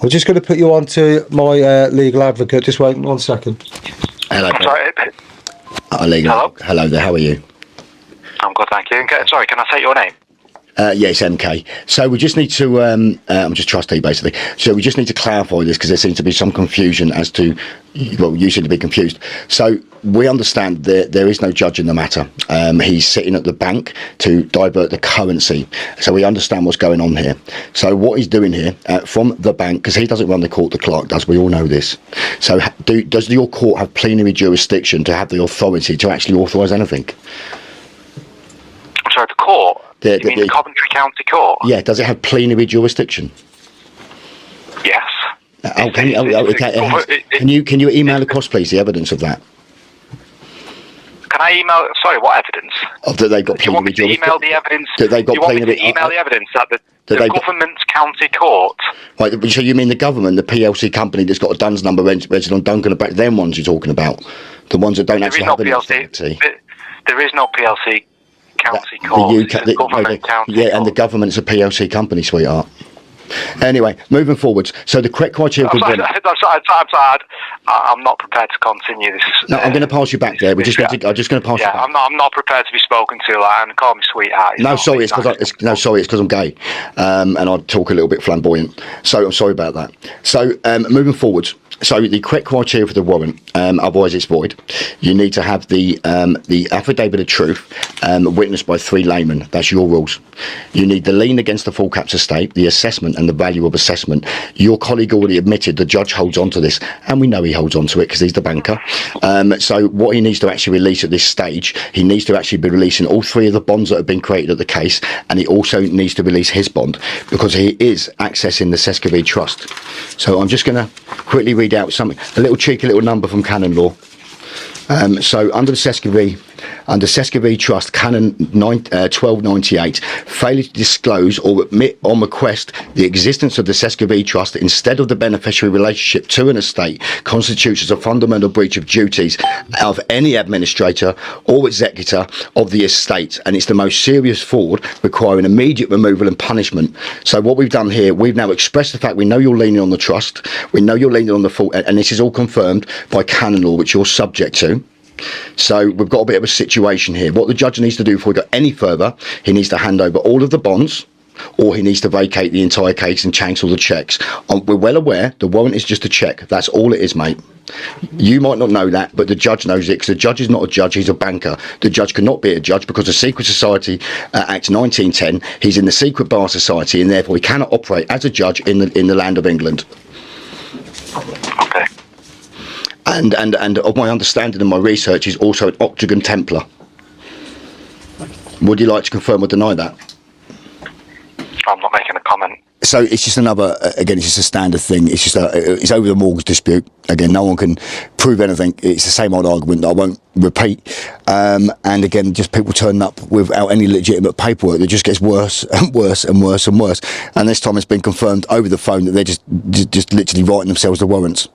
I'm just going to put you on to my legal advocate. Just wait 1 second. Hello. Sorry. Hello there. How are you? I'm good, thank you. Sorry, can I take your name? Yeah, it's MK. So we just need to, I'm just trustee basically. So we just need to clarify this because there seems to be some confusion as to, well, you seem to be confused. So we understand that there is no judge in the matter. He's sitting at the bank to divert the currency. So we understand what's going on here. So what he's doing here from the bank, because he doesn't run the court, the clerk does, we all know this. So does your court have plenary jurisdiction to have the authority to actually authorise anything? I'm sorry, the court? You mean the Coventry County Court? Yeah, does it have plenary jurisdiction? Yes. Can you email across, please, the evidence of that? Can I email? Sorry, what evidence? That they got plenary jurisdiction. Email the evidence. That they got you want me plenary. to email the evidence that the government's county court. Right. So you mean the government, the PLC company that's got a DUNS number registered on Duncan, about them ones you're talking about, the ones that don't actually have an authority. There is no PLC. County court, and the government's a PLC company, sweetheart. Anyway, moving forwards. So the correct criteria. I'm sorry, I'm not prepared to continue this. No, I'm going to pass you back there. I'm just going to pass you back. I'm not prepared to be spoken to. And call me sweetheart. Sorry, it's because I'm gay, and I talk a little bit flamboyant. So I'm sorry about that. So moving forwards. So the correct criteria for the warrant, otherwise it's void. You need to have the affidavit of truth witnessed by 3 laymen. That's your rules. You need the lien against the full caps estate, the assessment and the value of assessment. Your colleague already admitted the judge holds on to this, and we know he holds on to it because he's the banker. So what he needs to actually release at this stage, he needs to actually be releasing all 3 of the bonds that have been created at the case, and he also needs to release his bond because he is accessing the Sesquivy Trust. So I'm just going to quickly read out something, a little cheeky little number from canon law. So under the Sesquivy Trust, Canon 1298, failure to disclose or admit on request the existence of the Sesquivy Trust instead of the beneficiary relationship to an estate constitutes as a fundamental breach of duties of any administrator or executor of the estate, and it's the most serious fraud requiring immediate removal and punishment. So what we've done here, we've now expressed the fact we know you're leaning on the trust, we know you're leaning on the full, and this is all confirmed by canon law, which you're subject to. So we've got a bit of a situation here. What the judge needs to do before we go any further, he needs to hand over all of the bonds, or he needs to vacate the entire case and cancel the cheques. We're well aware the warrant is just a cheque. That's all it is, mate. You might not know that, but the judge knows it because the judge is not a judge, he's a banker. The judge cannot be a judge because the Secret Society Act 1910, he's in the Secret Bar Society, and therefore he cannot operate as a judge in the land of England. Okay. And of my understanding and my research, he's also an Octagon Templar. Would you like to confirm or deny that? I'm not making a comment. So it's just another, again, it's just a standard thing. It's just it's over the mortgage dispute. Again, no one can prove anything. It's the same old argument that I won't repeat. And again, just people turning up without any legitimate paperwork. It just gets worse and worse and worse and worse. And this time it's been confirmed over the phone that they're just literally writing themselves the warrants.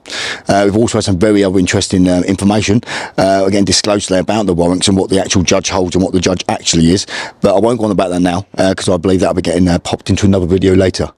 We've also had some very other interesting information, again, disclosed today about the warrants and what the actual judge holds and what the judge actually is. But I won't go on about that now because I believe that'll be getting popped into another video later.